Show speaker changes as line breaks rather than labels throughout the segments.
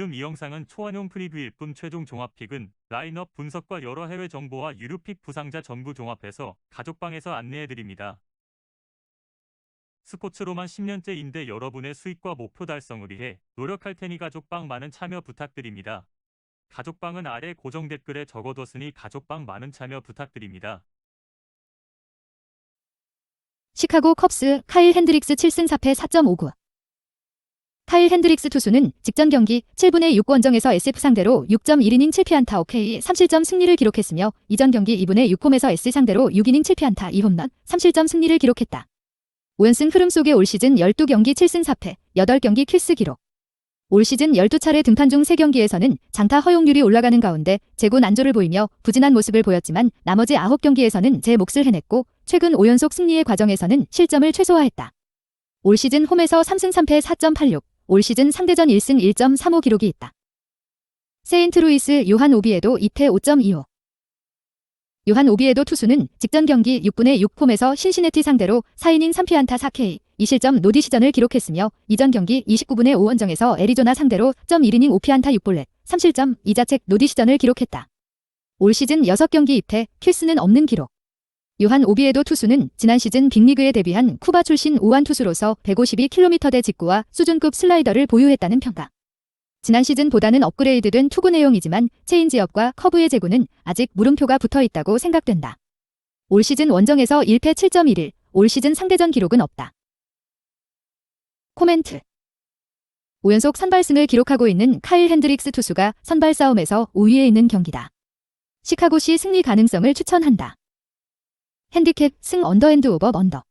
지금 이 영상은 초안용 프리뷰일 뿐 최종 종합픽은 라인업 분석과 여러 해외 정보와 유료픽 부상자 전부 종합해서 가족방에서 안내해드립니다. 스포츠로만 10년째인데 여러분의 수익과 목표 달성을 위해 노력할 테니 가족방 많은 참여 부탁드립니다. 가족방은 아래 고정 댓글에 적어뒀으니 가족방 많은 참여 부탁드립니다.
시카고 컵스 카일 핸드릭스 7승 4패 4.59. 카일 핸드릭스 투수는 직전 경기 7분의 6 원정에서 SF 상대로 6.1이닝 7피안타 OK 3실점 승리를 기록했으며 이전 경기 2분의 6홈에서 S 상대로 6이닝 7피안타 2홈런 3실점 승리를 기록했다. 5연승 흐름 속에 올 시즌 12경기 7승 4패 8경기 킬스 기록. 올 시즌 12차례 등판 중 3경기에서는 장타 허용률이 올라가는 가운데 재고 난조를 보이며 부진한 모습을 보였지만 나머지 9경기에서는 제 몫을 해냈고 최근 5연속 승리의 과정에서는 실점을 최소화했다. 올 시즌 홈에서 3승 3패 4.86, 올 시즌 상대전 1승 1.35 기록이 있다. 세인트루이스 요한 오비에도 2패 5.25. 요한 오비에도 투수는 직전 경기 6분의 6홈에서 신시내티 상대로 4이닝 3피안타 4K, 2실점 노디시전을 기록했으며 이전 경기 29분의 5 원정에서 애리조나 상대로 1.1이닝 5피안타 6볼넷, 3실점 2자책 노디시전을 기록했다. 올 시즌 6경기 2패, 킬스는 없는 기록. 요한 오비에도 투수는 지난 시즌 빅리그에 데뷔한 쿠바 출신 우완 투수로서 152km대 직구와 수준급 슬라이더를 보유했다는 평가. 지난 시즌보다는 업그레이드된 투구 내용이지만 체인지업과 커브의 제구는 아직 물음표가 붙어있다고 생각된다. 올 시즌 원정에서 1패 7.11, 올 시즌 상대전 기록은 없다. 코멘트. 5연속 선발승을 기록하고 있는 카일 핸드릭스 투수가 선발 싸움에서 우위에 있는 경기다. 시카고시 승리 가능성을 추천한다. 핸디캡 승 언더앤드 오버 언더.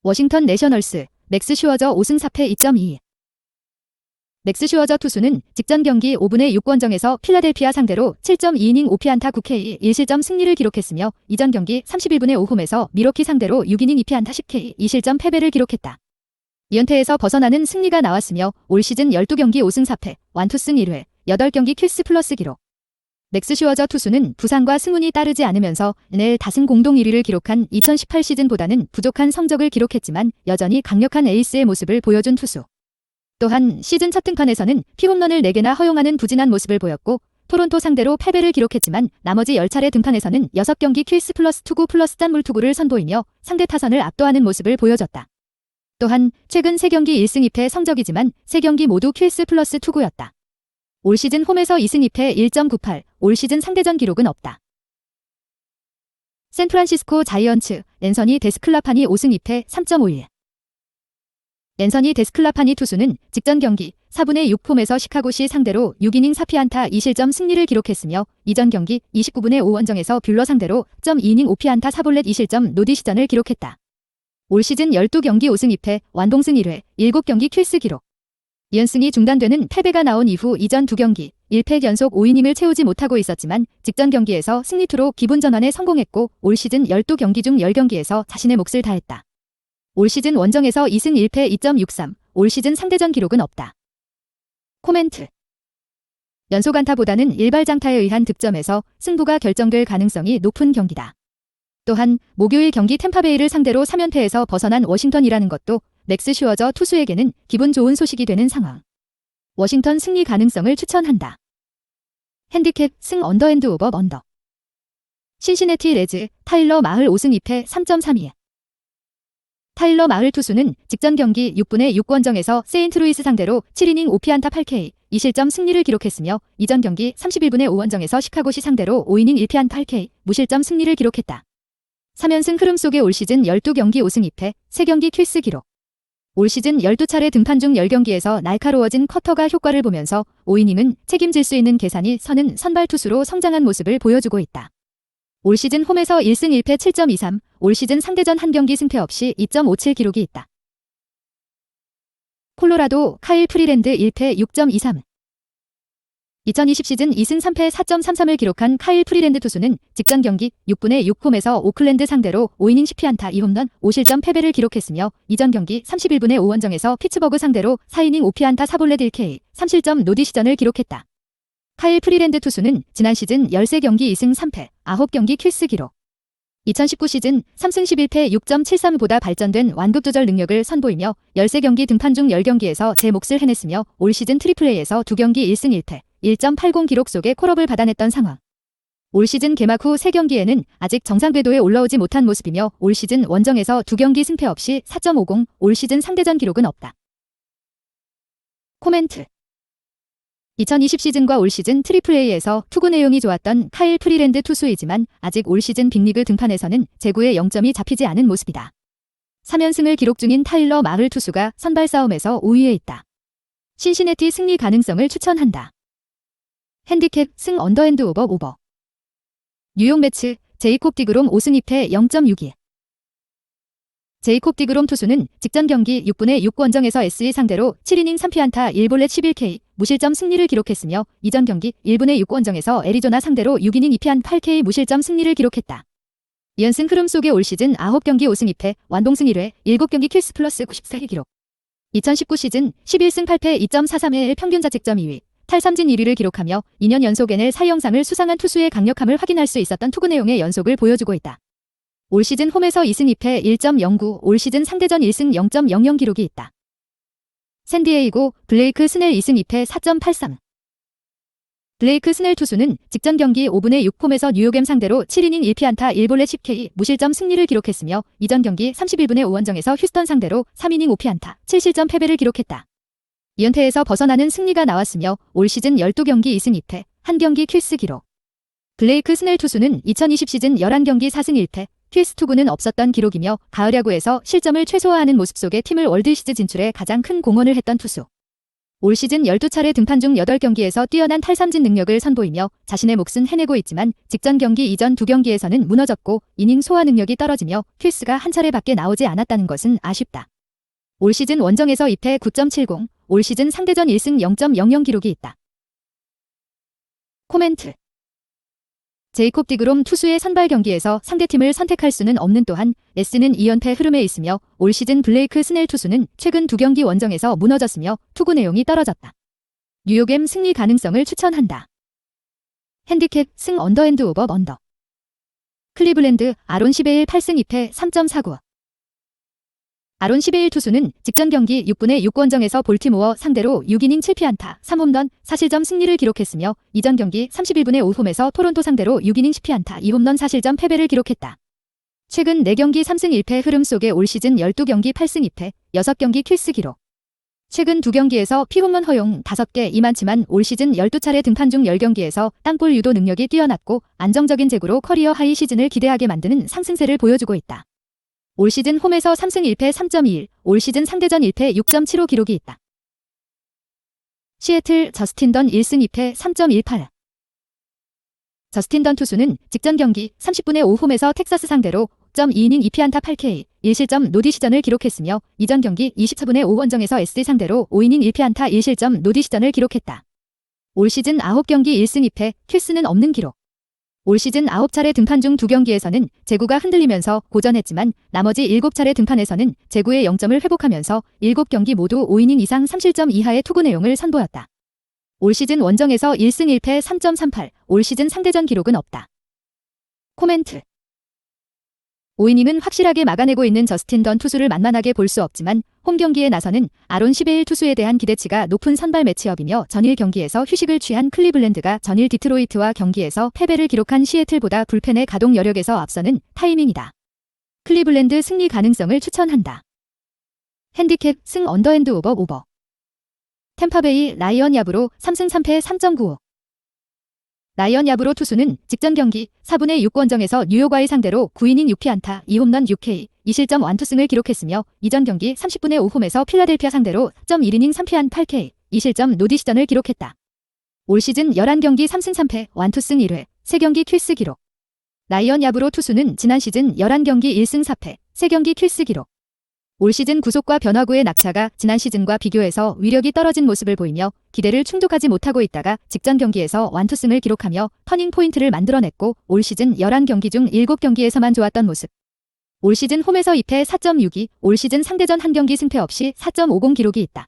워싱턴 내셔널스 맥스 슈어저 5승 4패 2.2. 맥스 슈어저 투수는 직전 경기 5분의 6 원정에서 필라델피아 상대로 7.2이닝 5피안타 9K 1실점 승리를 기록했으며 이전 경기 31분의 5 홈에서 미러키 상대로 6이닝 2피안타 10K 2실점 패배를 기록했다. 2연패에서 벗어나는 승리가 나왔으며 올 시즌 12경기 5승 4패, 완투승 1회, 8경기 킬스 플러스 기록. 맥스 슈어저 투수는 부상과 승운이 따르지 않으면서 NL 다승 공동 1위를 기록한 2018 시즌보다는 부족한 성적을 기록했지만 여전히 강력한 에이스의 모습을 보여준 투수. 또한 시즌 첫 등판에서는 피홈런을 4개나 허용하는 부진한 모습을 보였고 토론토 상대로 패배를 기록했지만 나머지 10차례 등판에서는 6경기 킬스 플러스 투구 플러스 짠물 투구를 선보이며 상대 타선을 압도하는 모습을 보여줬다. 또한 최근 3경기 1승 2패 성적이지만 3경기 모두 킬스 플러스 투구였다. 올 시즌 홈에서 2승 2패 1.98, 올 시즌 상대전 기록은 없다. 샌프란시스코 자이언츠, 랜서니 데스클라파니 5승 2패 3.51. 랜서니 데스클라파니 투수는 직전 경기 4분의 6 홈에서 시카고시 상대로 6이닝 4피안타 2실점 승리를 기록했으며 이전 경기 29분의 5 원정에서 뷰러 상대로 1.2이닝 5피안타 4볼넷 2실점 노디시전을 기록했다. 올 시즌 12경기 5승 2패, 완봉승 1회, 7경기 킬스 기록. 2연승이 중단되는 패배가 나온 이후 이전 2경기 1패 연속 5이닝을 채우지 못하고 있었지만 직전 경기에서 승리투로 기분 전환에 성공했고 올 시즌 12경기 중 10경기에서 자신의 몫을 다했다. 올 시즌 원정에서 2승 1패 2.63, 올 시즌 상대전 기록은 없다. 코멘트. 연속 안타보다는 일발 장타에 의한 득점에서 승부가 결정될 가능성이 높은 경기다. 또한 목요일 경기 템파베이를 상대로 3연패에서 벗어난 워싱턴이라는 것도 맥스 슈어저 투수에게는 기분 좋은 소식이 되는 상황. 워싱턴 승리 가능성을 추천한다. 핸디캡 승 언더앤드 오버 언더. 신시내티 레즈 타일러 마흘 5승 2패 3.32. 타일러 마흘 투수는 직전 경기 6분의 6 원정에서 세인트루이스 상대로 7이닝 5피안타 8K 2실점 승리를 기록했으며 이전 경기 31분의 5 원정에서 시카고시 상대로 5이닝 1피안타 8K 무실점 승리를 기록했다. 3연승 흐름 속에 올 시즌 12경기 5승 2패 3경기 킬스 기록. 올 시즌 12차례 등판 중 10경기에서 날카로워진 커터가 효과를 보면서 5이닝은 책임질 수 있는 계산이 서는 선발 투수로 성장한 모습을 보여주고 있다. 올 시즌 홈에서 1승 1패 7.23, 올 시즌 상대전 한 경기 승패 없이 2.57 기록이 있다. 콜로라도 카일 프리랜드 1패 6.23. 2020 시즌 2승 3패 4.33을 기록한 카일 프리랜드 투수는 직전 경기 6분의 6 홈에서 오클랜드 상대로 5이닝 10피안타 2홈런 5실점 패배를 기록했으며 이전 경기 31분의 5 원정에서 피츠버그 상대로 4이닝 5피안타 4볼넷 1K 3실점 노디시전을 기록했다. 카일 프리랜드 투수는 지난 시즌 13경기 2승 3패 9경기 킬스 기록. 2019 시즌 3승 11패 6.73보다 발전된 완급 조절 능력을 선보이며 13경기 등판 중 10경기에서 제 몫을 해냈으며 올 시즌 트리플A에서 2경기 1승 1패 1.80 기록 속에 콜업을 받아냈던 상황. 올 시즌 개막 후 3경기에는 아직 정상 궤도에 올라오지 못한 모습이며 올 시즌 원정에서 2경기 승패 없이 4.50, 올 시즌 상대전 기록은 없다. 코멘트. 2020 시즌과 올 시즌 트리플A에서 투구 내용이 좋았던 카일 프리랜드 투수이지만 아직 올 시즌 빅리그 등판에서는 제구에 0점이 잡히지 않은 모습이다. 3연승을 기록 중인 타일러 마흘 투수가 선발 싸움에서 5위에 있다. 신시내티 승리 가능성을 추천한다. 핸디캡 승 언더핸드 오버. 뉴욕 매츠 제이콥 디그롬 5승 2패 0.62. 제이콥 디그롬 투수는 직전 경기 6분의 6 원정에서 SE 상대로 7이닝 3피안타 1볼넷 11K 무실점 승리를 기록했으며 이전 경기 1분의 6 원정에서 애리조나 상대로 6이닝 2피안 8K 무실점 승리를 기록했다. 이연승 흐름 속에 올 시즌 9경기 5승 2패 완봉승 1회 7경기 킬스 플러스 94개 기록. 2019 시즌 11승 8패 2.431 평균 자책점 2위 탈삼진 1위를 기록하며 2년 연속 NL 사 영상을 수상한 투수의 강력함을 확인할 수 있었던 투구 내용의 연속을 보여주고 있다. 올 시즌 홈에서 2승 2패 1.09, 올 시즌 상대전 1승 0.00 기록이 있다. 샌디에이고 블레이크 스넬 2승 2패 4.83. 블레이크 스넬 투수는 직전 경기 5분의 6 폼에서 뉴욕엠 상대로 7이닝 1피안타 1볼넷 10K 무실점 승리를 기록했으며 이전 경기 31분의 5 원정에서 휴스턴 상대로 3이닝 5피안타 7실점 패배를 기록했다. 2연패에서 벗어나는 승리가 나왔으며 올 시즌 12경기 2승 2패 1경기 킬스 기록. 블레이크 스넬 투수는 2020 시즌 11경기 4승 1패 킬스 투구는 없었던 기록이며 가을 야구에서 실점을 최소화하는 모습 속에 팀을 월드시리즈 진출에 가장 큰 공헌을 했던 투수. 올 시즌 12차례 등판 중 8경기에서 뛰어난 탈삼진 능력을 선보이며 자신의 몫은 해내고 있지만 직전 경기 이전 2경기에서는 무너졌고 이닝 소화 능력이 떨어지며 킬스가 한 차례밖에 나오지 않았다는 것은 아쉽다. 올 시즌 원정에서 2패 9.70, 올 시즌 상대전 1승 0.00 기록이 있다. 코멘트. 제이콥 디그롬 투수의 선발 경기에서 상대팀을 선택할 수는 없는 또한 S는 2연패 흐름에 있으며 올 시즌 블레이크 스넬 투수는 최근 2경기 원정에서 무너졌으며 투구 내용이 떨어졌다. 뉴욕엠 승리 가능성을 추천한다. 핸디캡 승 언더핸드 오버 언더. 클리블랜드 아론 시베일 8승 2패 3.49. 아론 시베일 투수는 직전 경기 6분의 6 원정에서 볼티모어 상대로 6이닝 7피안타 3홈런 4실점 승리를 기록했으며 이전 경기 31분의 5홈에서 토론토 상대로 6이닝 10피안타 2홈런 4실점 패배를 기록했다. 최근 4경기 3승 1패 흐름 속에 올 시즌 12경기 8승 2패 6경기 킬스 기록. 최근 2경기에서 피홈런 허용 5개 이만치만 올 시즌 12차례 등판 중 10경기에서 땅볼 유도 능력이 뛰어났고 안정적인 제구로 커리어 하이 시즌을 기대하게 만드는 상승세를 보여주고 있다. 올 시즌 홈에서 3승 1패 3.21, 올 시즌 상대전 1패 6.75 기록이 있다. 시애틀 저스틴 던 1승 2패 3.18. 저스틴 던 투수는 직전 경기 30분의 5 홈에서 텍사스 상대로 5.2이닝 2피안타 8K, 1실점 노디 시전을 기록했으며 이전 경기 24분의 5 원정에서 SD 상대로 5이닝 1피안타 1실점 노디 시전을 기록했다. 올 시즌 9경기 1승 2패, 킬스는 없는 기록. 올 시즌 9차례 등판 중 2경기에서는 제구가 흔들리면서 고전했지만 나머지 7차례 등판에서는 제구의 0점을 회복하면서 7경기 모두 5이닝 이상 3실점 이하의 투구 내용을 선보였다. 올 시즌 원정에서 1승 1패 3.38, 올 시즌 상대전 기록은 없다. 코멘트. 5이닝은 확실하게 막아내고 있는 저스틴 던 투수를 만만하게 볼 수 없지만 홈 경기에 나서는 아론 시베일 투수에 대한 기대치가 높은 선발 매치업이며 전일 경기에서 휴식을 취한 클리블랜드가 전일 디트로이트와 경기에서 패배를 기록한 시애틀보다 불펜의 가동 여력에서 앞서는 타이밍이다. 클리블랜드 승리 가능성을 추천한다. 핸디캡 승 언더핸드 오버. 템파베이 라이언 야브로 3승 3패 3.95. 라이언 야브로 투수는 직전 경기 4분의 6 원정에서 뉴욕와의 상대로 9이닝 6피안타 2홈런 6K 2실점 완투승을 기록했으며 이전 경기 30분의 5홈에서 필라델피아 상대로 4.1이닝 3피안 8K 2실점 노디 시전을 기록했다. 올 시즌 11경기 3승 3패 완투승 1회 3경기 킬스 기록. 라이언 야브로 투수는 지난 시즌 11경기 1승 4패 3경기 킬스 기록. 올 시즌 구속과 변화구의 낙차가 지난 시즌과 비교해서 위력이 떨어진 모습을 보이며 기대를 충족하지 못하고 있다가 직전 경기에서 완투승을 기록하며 터닝 포인트를 만들어냈고 올 시즌 11경기 중 7경기에서만 좋았던 모습. 올 시즌 홈에서 2패 4.62, 올 시즌 상대전 1경기 승패 없이 4.50 기록이 있다.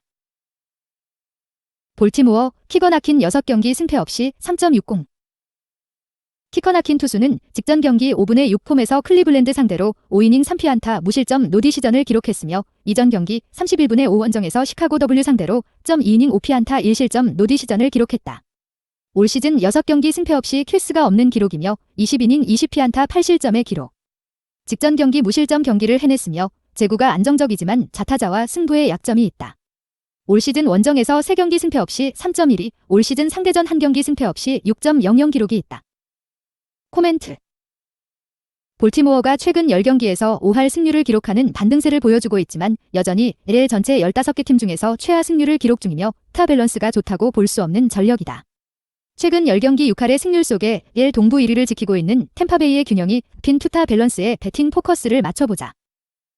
볼티모어 키거 나킨 6경기 승패 없이 3.60. 키커 나킨 투수는 직전 경기 5분의 6폼에서 클리블랜드 상대로 5이닝 3피안타 무실점 노 디시전을 기록했으며 이전 경기 31분의 5원정에서 시카고 W 상대로 2이닝 5피안타 1실점 노 디시전을 기록했다. 올 시즌 6경기 승패 없이 킬스가 없는 기록이며 20이닝 20피안타 8실점의 기록. 직전 경기 무실점 경기를 해냈으며 제구가 안정적이지만 좌타자와 승부에 약점이 있다. 올 시즌 원정에서 3경기 승패 없이 3.12, 올 시즌 상대전 1경기 승패 없이 6.00 기록이 있다. 코멘트. 볼티모어가 최근 10경기에서 5할 승률을 기록하는 반등세를 보여주고 있지만 여전히 LL 전체 15개 팀 중에서 최하 승률을 기록 중이며 투타 밸런스가 좋다고 볼 수 없는 전력이다. 최근 10경기 6할의 승률 속에 LL 동부 1위를 지키고 있는 템파베이의 균형이 빈 투타 밸런스에 배팅 포커스를 맞춰보자.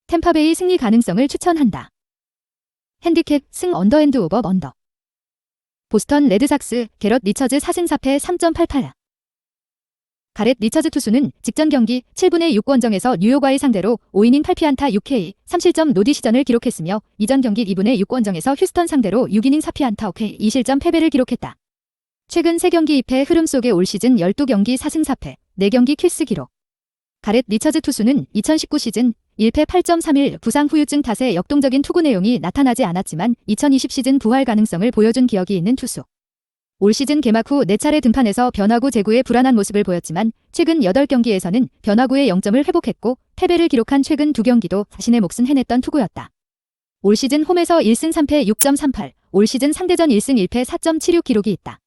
템파베이 승리 가능성을 추천한다. 핸디캡 승 언더앤드 오버 언더. 보스턴 레드삭스 게럿 리처즈 4승 4패 3.88. 가렛 리처즈 투수는 직전 경기 7분의 6원정에서 뉴욕와의 상대로 5이닝 8피안타 6K 3실점 노 디시전을 기록했으며 이전 경기 2분의 6원정에서 휴스턴 상대로 6이닝 4피안타 5K 2실점 패배를 기록했다. 최근 3경기 2패 흐름 속에 올 시즌 12경기 4승 4패 4경기 킬스 기록. 가렛 리처즈 투수는 2019 시즌 1패 8.31 부상 후유증 탓에 역동적인 투구 내용이 나타나지 않았지만 2020 시즌 부활 가능성을 보여준 기억이 있는 투수. 올 시즌 개막 후 4차례 등판에서 변화구 제구에 불안한 모습을 보였지만 최근 8경기에서는 변화구의 0점을 회복했고 패배를 기록한 최근 2경기도 자신의 몫은 해냈던 투구였다. 올 시즌 홈에서 1승 3패 6.38, 올 시즌 상대전 1승 1패 4.76 기록이 있다.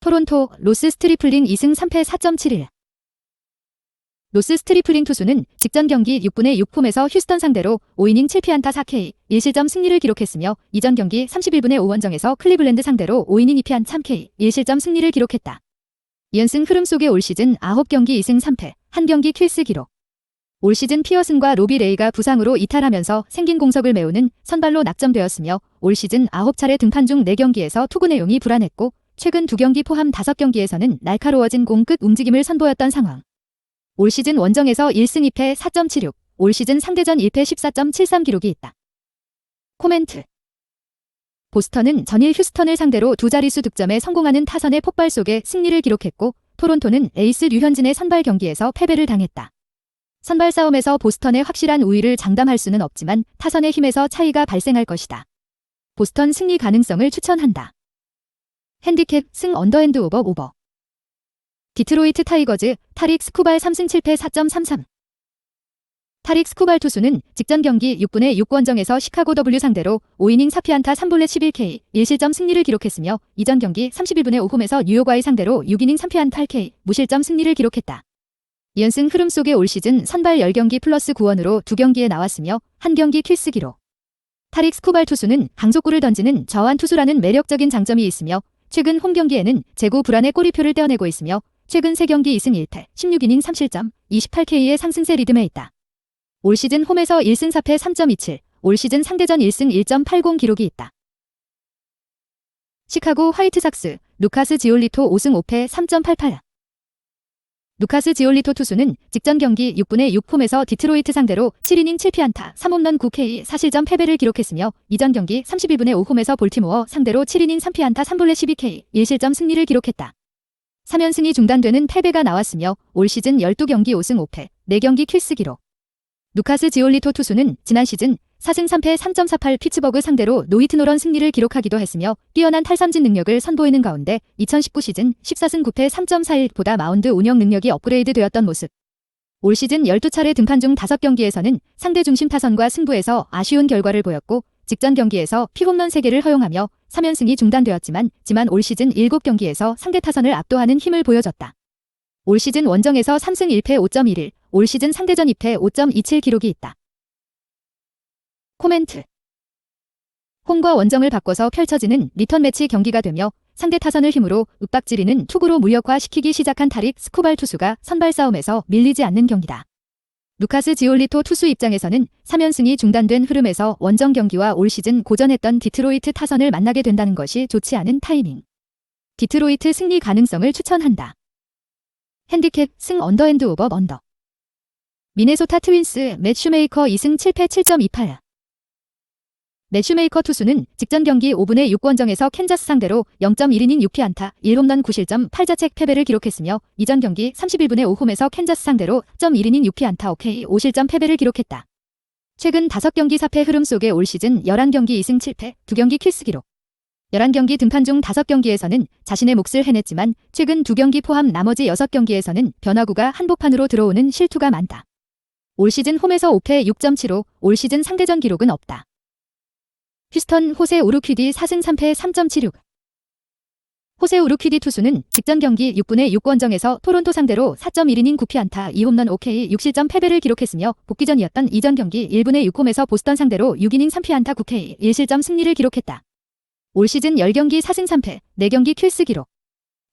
토론토 로스 스트리플링 2승 3패 4.71. 로스 스트리플링 투수는 직전 경기 6분의 6폼에서 휴스턴 상대로 5이닝 7피안타 4K 1실점 승리를 기록했으며 이전 경기 31분의 5원정에서 클리블랜드 상대로 5이닝 2피안타 3K 1실점 승리를 기록했다. 이연승 흐름 속에 올 시즌 9경기 2승 3패 1경기 킬스 기록. 올 시즌 피어슨과 로비 레이가 부상으로 이탈하면서 생긴 공석을 메우는 선발로 낙점되었으며 올 시즌 9차례 등판 중 4경기에서 투구 내용이 불안했고 최근 2경기 포함 5경기에서는 날카로워진 공 끝 움직임을 선보였던 상황. 올 시즌 원정에서 1승 2패 4.76, 올 시즌 상대전 1패 14.73 기록이 있다. 코멘트. 보스턴은 전일 휴스턴을 상대로 두 자릿수 득점에 성공하는 타선의 폭발 속에 승리를 기록했고 토론토는 에이스 류현진의 선발 경기에서 패배를 당했다. 선발 싸움에서 보스턴의 확실한 우위를 장담할 수는 없지만 타선의 힘에서 차이가 발생할 것이다. 보스턴 승리 가능성을 추천한다. 핸디캡 승 언더핸드 오버 오버. 디트로이트 타이거즈 타릭 스쿠발 3승 7패 4.33. 타릭 스쿠발 투수는 직전 경기 6분의 6원정에서 시카고 W 상대로 5이닝 4피안타 3볼넷 11K 1실점 승리를 기록했으며 이전 경기 31분의 5홈에서 뉴욕와의 상대로 6이닝 3피안타 8K 무실점 승리를 기록했다. 이연승 흐름 속에 올 시즌 선발 10경기 플러스 9원으로 2경기에 나왔으며 1경기 킬스 기록. 타릭 스쿠발 투수는 강속구를 던지는 저완 투수라는 매력적인 장점이 있으며 최근 홈 경기에는 제구 불안의 꼬리표를 떼어내고 있으며 최근 3경기 2승 1패 16이닝 3실점 28K의 상승세 리듬에 있다. 올 시즌 홈에서 1승 4패 3.27, 올 시즌 상대전 1승 1.80 기록이 있다. 시카고 화이트삭스 루카스 지올리토 5승 5패 3.88. 루카스 지올리토 투수는 직전 경기 6분의 6폼에서 디트로이트 상대로 7이닝 7피안타 3홈런 9K 4실점 패배를 기록했으며 이전 경기 31분의 5홈에서 볼티모어 상대로 7이닝 3피안타 3볼넷 12K 1실점 승리를 기록했다. 3연승이 중단되는 패배가 나왔으며 올 시즌 12경기 5승 5패 4경기 킬스 기록. 루카스 지올리토 투수는 지난 시즌 4승 3패 3.48 피츠버그 상대로 노히트노런 승리를 기록하기도 했으며 뛰어난 탈삼진 능력을 선보이는 가운데 2019 시즌 14승 9패 3.41보다 마운드 운영 능력이 업그레이드 되었던 모습. 올 시즌 12차례 등판 중 5경기에서는 상대 중심 타선과 승부에서 아쉬운 결과를 보였고 직전 경기에서 피홈런 3개를 허용하며 3연승이 중단되었지만 올 시즌 7경기에서 상대 타선을 압도하는 힘을 보여줬다. 올 시즌 원정에서 3승 1패 5.11, 올 시즌 상대전 2패 5.27 기록이 있다. 코멘트. 홈과 원정을 바꿔서 펼쳐지는 리턴 매치 경기가 되며 상대 타선을 힘으로 윽박지르는 투구로 무력화시키기 시작한 타릭 스쿠발 투수가 선발 싸움에서 밀리지 않는 경기다. 루카스 지올리토 투수 입장에서는 3연승이 중단된 흐름에서 원정 경기와 올 시즌 고전했던 디트로이트 타선을 만나게 된다는 것이 좋지 않은 타이밍. 디트로이트 승리 가능성을 추천한다. 핸디캡 승 언더핸드 오버 언더. 미네소타 트윈스 맷 슈메이커 2승 7패 7.28. 매슈메이커 투수는 직전 경기 5분의 6원정에서 캔자스 상대로 0.1이닝 6피안타 1홈런 9실점 8자책 패배를 기록했으며 이전 경기 31분의 5홈에서 캔자스 상대로 0.1이닝 6피안타 5실점 패배를 기록했다. 최근 5경기 4패 흐름 속에 올 시즌 11경기 2승 7패 2경기 킬스 기록. 11경기 등판 중 5경기에서는 자신의 몫을 해냈지만 최근 2경기 포함 나머지 6경기에서는 변화구가 한복판으로 들어오는 실투가 많다. 올 시즌 홈에서 5패 6.75, 올 시즌 상대전 기록은 없다. 휴스턴 호세 우르퀴디 4승 3패 3.76. 호세 우르퀴디 투수는 직전 경기 6분의 6원정에서 토론토 상대로 4.1이닝 9피안타 2홈런 6실점 패배를 기록했으며 복귀전이었던 이전 경기 1분의 6홈에서 보스턴 상대로 6이닝 3피안타 1실점 승리를 기록했다. 올 시즌 10경기 4승 3패 4경기 킬스 기록.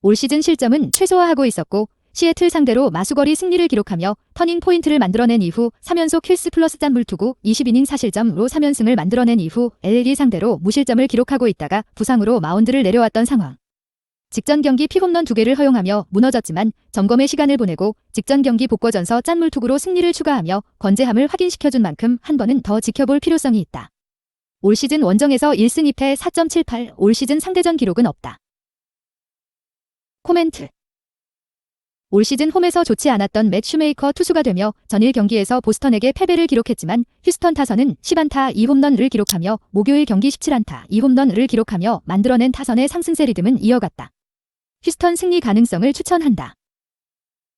올 시즌 실점은 최소화하고 있었고 시애틀 상대로 마수거리 승리를 기록하며 터닝 포인트를 만들어낸 이후 3연속 킬스 플러스 짠물투구 20이닝 4실점로 3연승을 만들어낸 이후 LA 상대로 무실점을 기록하고 있다가 부상으로 마운드를 내려왔던 상황. 직전 경기 피홈런 2개를 허용하며 무너졌지만 점검의 시간을 보내고 직전 경기 복궈전서 짠물투구로 승리를 추가하며 건재함을 확인시켜준 만큼 한 번은 더 지켜볼 필요성이 있다. 올 시즌 원정에서 1승 2패 4.78, 올 시즌 상대전 기록은 없다. 코멘트. 올 시즌 홈에서 좋지 않았던 맷 슈메이커 투수가 되며 전일 경기에서 보스턴에게 패배를 기록했지만 휴스턴 타선은 10안타 2홈런을 기록하며 목요일 경기 17안타 2홈런을 기록하며 만들어낸 타선의 상승세 리듬은 이어갔다. 휴스턴 승리 가능성을 추천한다.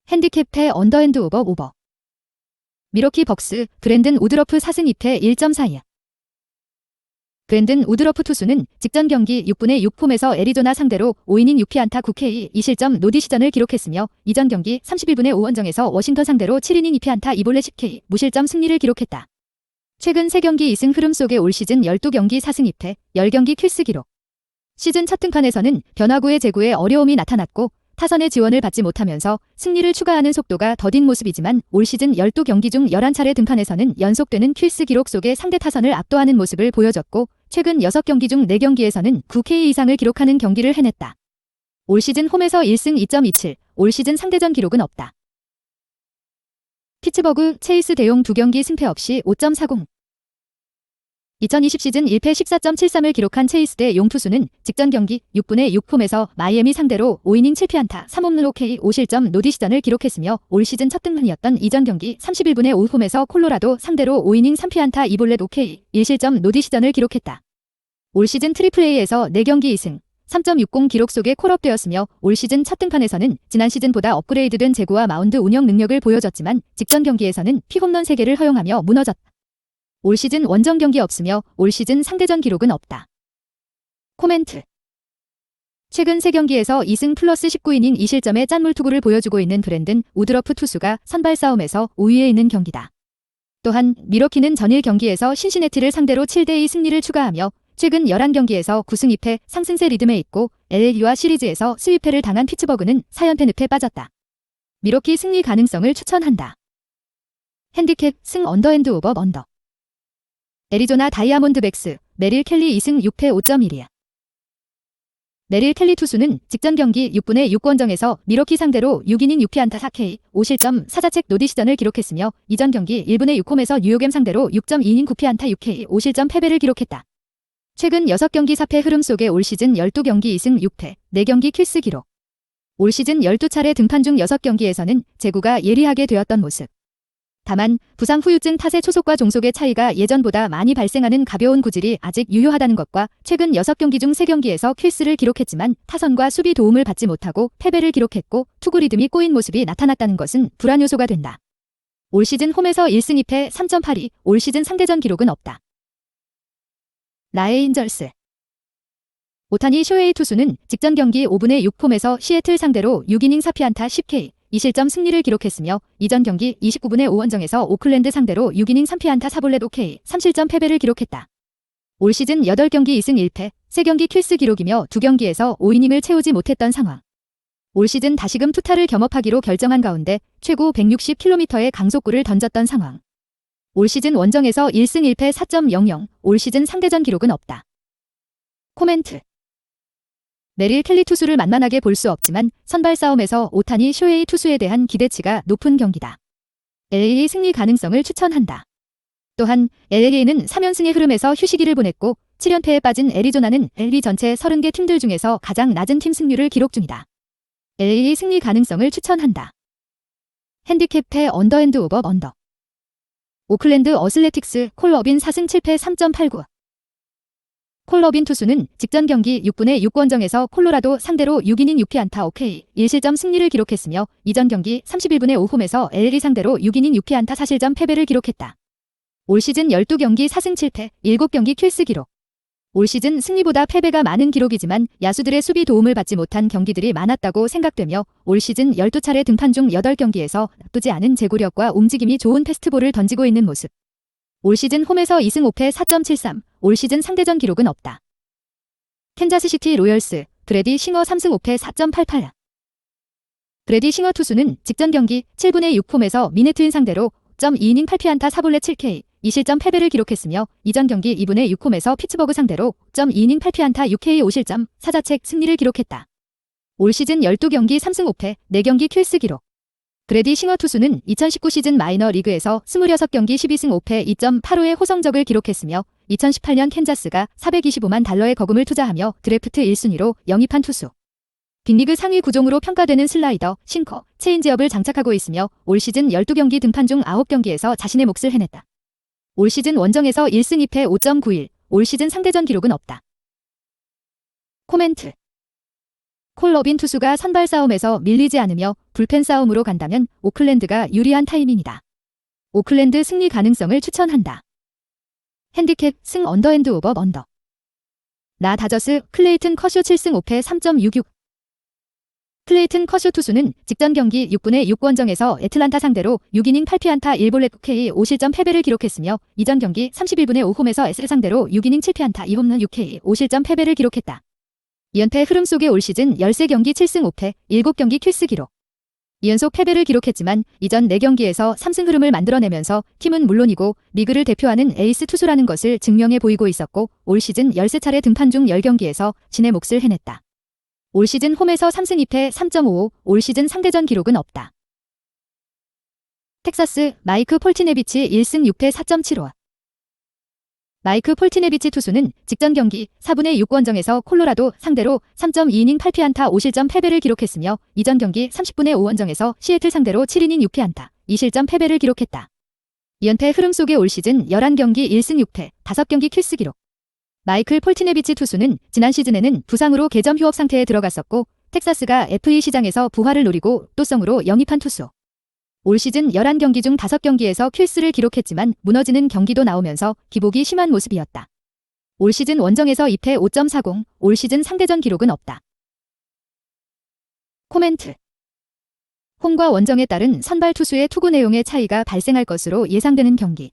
핸디캡 언더핸드 오버. 미러키 벅스 브랜든 우드러프 4승 2패 1.42. 브랜든 우드러프 투수는 직전 경기 6분의 6홈에서 애리조나 상대로 5이닝 6피안타 9K 2실점 노디시전을 기록했으며 이전 경기 31분의 5원정에서 워싱턴 상대로 7이닝 2피안타 2볼넷 10K 무실점 승리를 기록했다. 최근 3경기 2승 흐름 속에 올 시즌 12경기 4승 2패 10경기 킬스 기록. 시즌 첫 등판에서는 변화구의 제구에 어려움이 나타났고 타선의 지원을 받지 못하면서 승리를 추가하는 속도가 더딘 모습이지만 올 시즌 12경기 중 11차례 등판에서는 연속되는 킬스 기록 속에 상대 타선을 압도하는 모습을 보여줬고 최근 6경기 중 4경기에서는 9K 이상을 기록하는 경기를 해냈다. 올 시즌 홈에서 1승 2.27, 올 시즌 상대전 기록은 없다. 피츠버그 체이스 대용 2경기 승패 없이 5.40. 2020 시즌 1패 14.73을 기록한 체이스 대 용 투수는 직전 경기 6분의 6홈에서 마이애미 상대로 5이닝 7피안타 3홈런 5K 5실점 노디시전을 기록했으며 올 시즌 첫 등판이었던 이전 경기 31분의 5홈에서 콜로라도 상대로 5이닝 3피안타 2볼넷 5K 1실점 노디시전을 기록했다. 올 시즌 트리플A에서 4경기 2승 3.60 기록 속에 콜업되었으며 올 시즌 첫 등판에서는 지난 시즌보다 업그레이드된 제구와 마운드 운영 능력을 보여줬지만 직전 경기에서는 피홈런 3개를 허용하며 무너졌다. 올 시즌 원정 경기 없으며 올 시즌 상대전 기록은 없다. 코멘트. 최근 3경기에서 2승 플러스 19이닝 2실점의 짠물투구를 보여주고 있는 브랜든 우드러프 투수가 선발 싸움에서 우위에 있는 경기다. 또한 미러키는 전일 경기에서 신시내티를 상대로 7대2 승리를 추가하며 최근 11경기에서 9승 2패 상승세 리듬에 있고 LA와 시리즈에서 스위패를 당한 피츠버그는 4연패 늪에 빠졌다. 미러키 승리 가능성을 추천한다. 핸디캡 승 언더핸드 오버 언더. 애리조나 다이아몬드백스 메릴 켈리 2승 6패 5.1이야. 메릴 켈리 투수는 직전 경기 6분의 6원정에서 미러키 상대로 6이닝 6피안타 4K 5실점 4자책 노디시전을 기록했으며 이전 경기 1분의 6홈에서 뉴욕엠 상대로 6.2이닝 9피안타 6K 5실점 패배를 기록했다. 최근 6경기 4패 흐름 속에 올 시즌 12경기 2승 6패 4경기 킬스 기록. 올 시즌 12차례 등판 중 6경기에서는 제구가 예리하게 되었던 모습. 다만 부상 후유증 탓에 초속과 종속의 차이가 예전보다 많이 발생하는 가벼운 구질이 아직 유효하다는 것과 최근 6경기 중 3경기에서 킬스를 기록했지만 타선과 수비 도움을 받지 못하고 패배를 기록했고 투구 리듬이 꼬인 모습이 나타났다는 것은 불안 요소가 된다. 올 시즌 홈에서 1승 2패 3.82, 올 시즌 상대전 기록은 없다. 라에인절스. 오타니 쇼헤이 투수는 직전 경기 5분의 6홈에서 시애틀 상대로 6이닝 4피안타 10K 2실점 승리를 기록했으며 이전 경기 29분의 5원정에서 오클랜드 상대로 6이닝 3피안타 4볼넷 5K 3실점 패배를 기록했다. 올 시즌 8경기 2승 1패 3경기 킬스 기록이며 2경기에서 5이닝을 채우지 못했던 상황. 올 시즌 다시금 투타를 겸업하기로 결정한 가운데 최고 160km의 강속구를 던졌던 상황. 올 시즌 원정에서 1승 1패 4.00, 올 시즌 상대전 기록은 없다. 코멘트. 메릴 켈리 투수를 만만하게 볼 수 없지만 선발 싸움에서 오타니 쇼헤이 투수에 대한 기대치가 높은 경기다. LA 승리 가능성을 추천한다. 또한 LA는 3연승의 흐름에서 휴식기를 보냈고 7연패에 빠진 애리조나는 LA 전체 30개 팀들 중에서 가장 낮은 팀 승률을 기록 중이다. LA 승리 가능성을 추천한다. 핸디캡해 언더앤드 오버 언더. 오클랜드 어슬레틱스 콜러빈 4승 7패 3.89. 콜러빈 투수는 직전 경기 6분의 6원정에서 콜로라도 상대로 6이닝 6피안타 5K 1실점 승리를 기록했으며 이전 경기 31분의 5홈에서 LA 상대로 6이닝 6피안타 4실점 패배를 기록했다. 올 시즌 12경기 4승 7패 7경기 킬스 기록. 올 시즌 승리보다 패배가 많은 기록이지만 야수들의 수비 도움을 받지 못한 경기들이 많았다고 생각되며 올 시즌 12차례 등판 중 8경기에서 나쁘지 않은 제구력과 움직임이 좋은 패스트볼을 던지고 있는 모습. 올 시즌 홈에서 2승 5패 4.73, 올 시즌 상대전 기록은 없다. 캔자스시티 로열스, 브래디 싱어 3승 5패 4.88. 브래디 싱어 투수는 직전 경기 7분의 6홈에서 미네트인 상대로 2이닝 8피안타 4볼넷 7K, 2실점 패배를 기록했으며 이전 경기 2분의 6홈에서 피츠버그 상대로 2이닝 8피안타 6K 5실점 4자책 승리를 기록했다. 올 시즌 12경기 3승 5패 4경기 킬스 기록. 브래디 싱어 투수는 2019 시즌 마이너 리그에서 26경기 12승 5패 2.85의 호성적을 기록했으며 2018년 캔자스가 425만 달러의 거금을 투자하며 드래프트 1순위로 영입한 투수. 빅리그 상위 구종으로 평가되는 슬라이더, 싱커, 체인지업을 장착하고 있으며 올 시즌 12경기 등판 중 9경기에서 자신의 몫을 해냈다. 올 시즌 원정에서 1승 2패 5.91, 올 시즌 상대전 기록은 없다. 코멘트. 콜러빈 투수가 선발 싸움에서 밀리지 않으며 불펜 싸움으로 간다면 오클랜드가 유리한 타이밍이다. 오클랜드 승리 가능성을 추천한다. 핸디캡 승 언더앤드 오버 언더. 나 다저스 클레이튼 커쇼 7승 5패 3.66. 클레이튼 커쇼 투수는 직전 경기 6분의 6원정에서 애틀란타 상대로 6이닝 8피안타 1볼넷 9K 5실점 패배를 기록했으며 이전 경기 31분의 5홈에서 S를 상대로 6이닝 7피안타 2홈런 6K 5실점 패배를 기록했다. 2연패 흐름 속의 올 시즌 13경기 7승 5패 7경기 킬스 기록. 2연속 패배를 기록했지만 이전 4경기에서 3승 흐름을 만들어내면서 팀은 물론이고 리그를 대표하는 에이스 투수라는 것을 증명해 보이고 있었고 올 시즌 13차례 등판 중 10경기에서 진의 몫을 해냈다. 올 시즌 홈에서 3승 2패 3.55, 올 시즌 상대전 기록은 없다. 텍사스 마이크 폴티네비치 1승 6패 4.75. 마이크 폴티네비치 투수는 직전 경기 4분의 6원정에서 콜로라도 상대로 3.2이닝 8피안타 5실점 패배를 기록했으며 이전 경기 30분의 5원정에서 시애틀 상대로 7이닝 6피안타 2실점 패배를 기록했다. 2연패 흐름 속의 올 시즌 11경기 1승 6패 5경기 킬스 기록. 마이클 폴티네비치 투수는 지난 시즌에는 부상으로 개점 휴업 상태에 들어갔었고 텍사스가 FA 시장에서 부활을 노리고 또성으로 영입한 투수. 올 시즌 11경기 중 5경기에서 킬스를 기록했지만 무너지는 경기도 나오면서 기복이 심한 모습이었다. 올 시즌 원정에서 2패 5.40, 올 시즌 상대전 기록은 없다. 코멘트. 홈과 원정에 따른 선발 투수의 투구 내용의 차이가 발생할 것으로 예상되는 경기.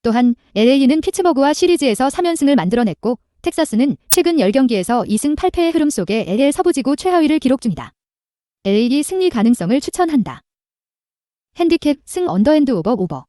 또한 LA는 피츠버그와 시리즈에서 3연승을 만들어냈고 텍사스는 최근 10경기에서 2승 8패의 흐름 속에 LL 서부지구 최하위를 기록 중이다. LA 승리 가능성을 추천한다. 핸디캡 승 언더앤드 오버.